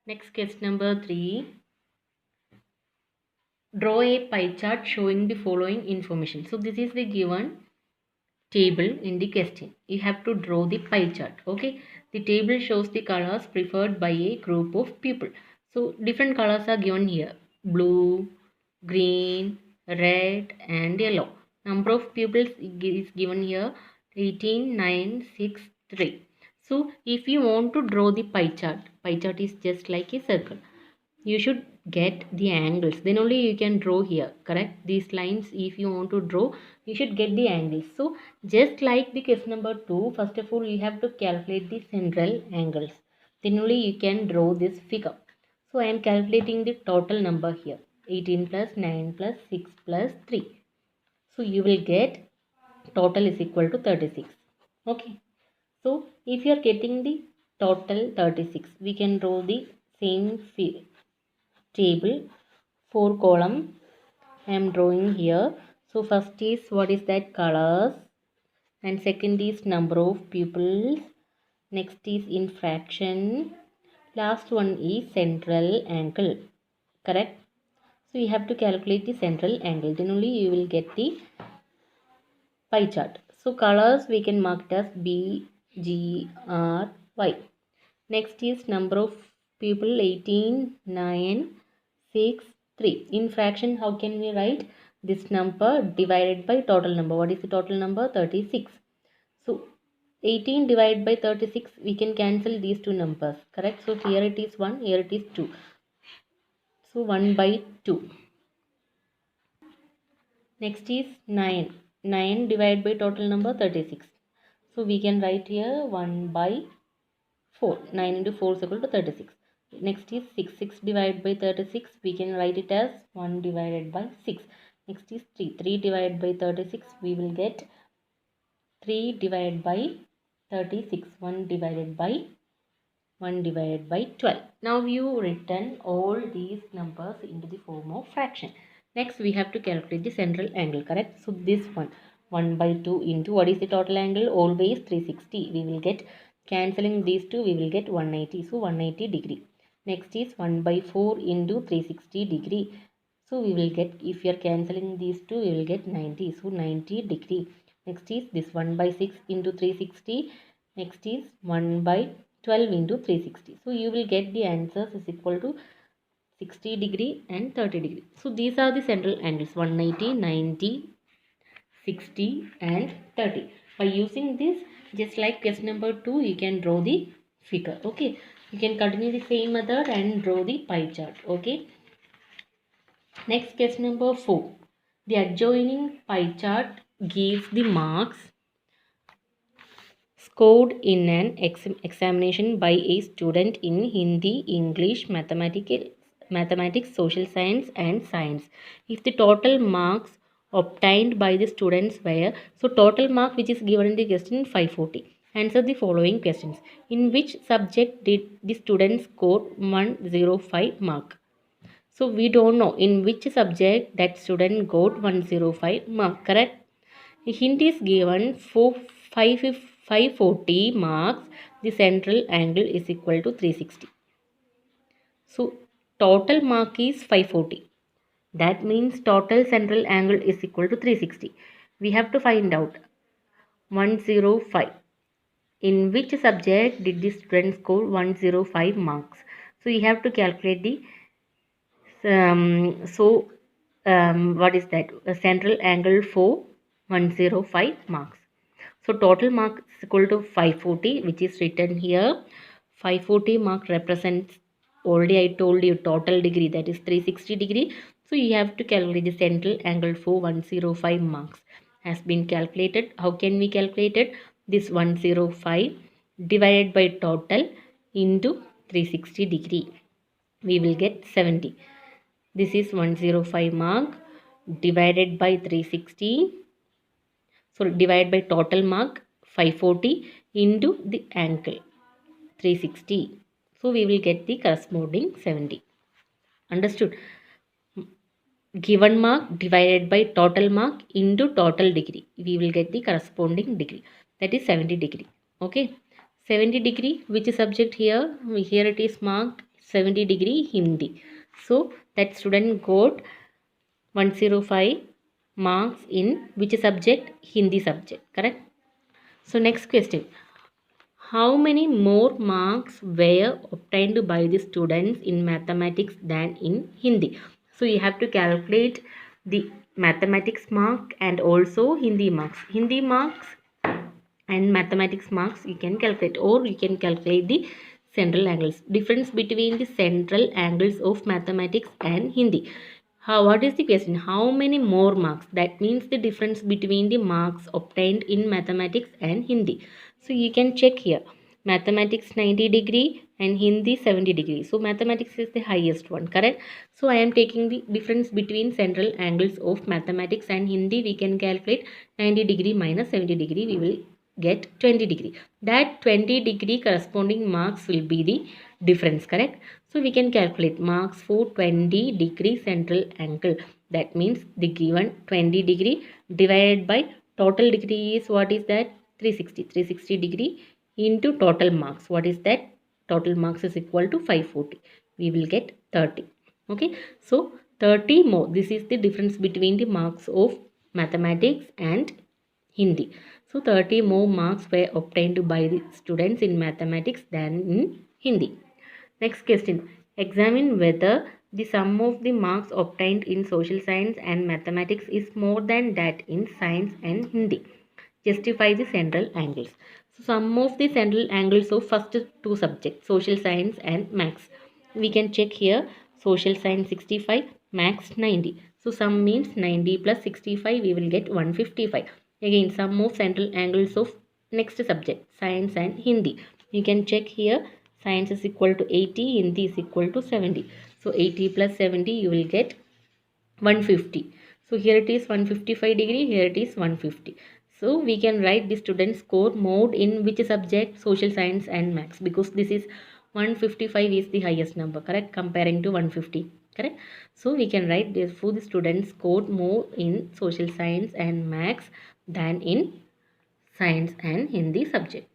Next, question number 3. Draw a pie chart showing the following information. So this is the given table in the question. You have to draw the pie chart. Okay, the table shows the colors preferred by a group of people. So different colors are given here: blue, green, red and yellow. Number of pupils is given here: 18, 9, 6, 3. So if you want to draw the pie chart is just like a circle. You should get the angles, then only you can draw here, correct? These lines, if you want to draw, you should get the angles. So just like the case number 2, first of all you have to calculate the central angles, then only you can draw this figure. So I am calculating the total number here: 18 plus 9 plus 6 plus 3. So you will get total is equal to 36. Okay, so if you are getting the total 36, we can draw the same table, 4 column I am drawing here. So first is what is that, colors, and second is number of pupils, next is in fraction, last one is central angle, correct? So you have to calculate the central angle, then only you will get the pie chart. So colors we can mark it as B, G, R, Y. Next is number of people, 18, 9, 6, 3. In fraction, how can we write this number divided by total number? What is the total number? 36. So 18 divided by 36, we can cancel these two numbers, correct? So here it is 1, here it is 2. So 1 by 2. Next is 9. 9 divided by total number 36. So we can write here 1 by 4. 9 into 4 is equal to 36. Next is 6. 6 divided by 36. We can write it as 1 divided by 6. Next is 3. 3 divided by 36. We will get 3 divided by 36. 1 divided by 12. Now you written all these numbers into the form of fraction. Next we have to calculate the central angle, correct? So this one, 1 by 2 into, what is the total angle? Always 360. We will get, cancelling these two, we will get 180. So 180 degree. Next is 1 by 4 into 360 degree. So we will get, if you are cancelling these two, we will get 90. So 90 degree. Next is this 1 by 6 into 360. Next is 1 by 12 into 360. So you will get the answers is equal to 60 degree and 30 degree. So these are the central angles: 180, 90, 60 and 30. By using this, just like question number 2, you can draw the figure. Okay, you can continue the same method and draw the pie chart. Okay, next question number 4. The adjoining pie chart gives the marks scored in an examination by a student in Hindi, English, mathematics, social science and science. If the total marks obtained by the students were, so total mark which is given in the question, 540. Answer the following questions. In which subject did the student score 105 mark? So we don't know in which subject that student got 105 mark, correct? A hint is given for 540 marks. The central angle is equal to 360. So total mark is 540. That means total central angle is equal to 360. We have to find out 105. In which subject did the student score 105 marks? So you have to calculate the what is that? A central angle for 105 marks. So total mark is equal to 540, which is written here. 540 mark represents, already I told you, total degree, that is 360 degree. So you have to calculate the central angle for 105 marks. Has been calculated. How can we calculate it? This 105 divided by total into 360 degree. We will get 70. This is 105 mark divided by 360. So divide by total mark 540 into the angle 360. So we will get the corresponding 70. Understood? Given mark divided by total mark into total degree. We will get the corresponding degree. That is 70 degree. Okay. 70 degree, which is subject here? Here it is marked 70 degree Hindi. So that student got 105 marks in which subject? Hindi subject, correct? So next question. How many more marks were obtained by the students in mathematics than in Hindi? So you have to calculate the mathematics mark and also Hindi marks. Hindi marks and mathematics marks you can calculate, or you can calculate the central angles. Difference between the central angles of mathematics and Hindi. What is the question? How many more marks? That means the difference between the marks obtained in mathematics and Hindi. So you can check here. Mathematics 90 degree and Hindi 70 degree. So mathematics is the highest one, correct? So I am taking the difference between central angles of mathematics and Hindi. We can calculate 90 degree minus 70 degree. We will get 20 degree. That 20 degree corresponding marks will be the difference, correct? So we can calculate marks for 20 degree central angle. That means the given 20 degree divided by total degree is what is that? 360. 360 degree into total marks. What is that? Total marks is equal to 540. We will get 30. Okay. So 30 more. This is the difference between the marks of mathematics and Hindi. So 30 more marks were obtained by the students in mathematics than in Hindi. Next question. Examine whether the sum of the marks obtained in social science and mathematics is more than that in science and Hindi. Justify the central angles. So sum of the central angles of first two subjects, social science and maths. We can check here. Social science 65, maths 90. So sum means 90 plus 65, we will get 155. Again, sum of central angles of next subject, science and Hindi. You can check here. Science is equal to 80, Hindi is equal to 70. So 80 plus 70, you will get 150. So here it is 155 degree, here it is 150. So we can write the student score mode in which subject? Social science and maths, because this is 155 is the highest number, correct, comparing to 150, correct? So we can write therefore the student scored more in social science and maths than in science and Hindi subject.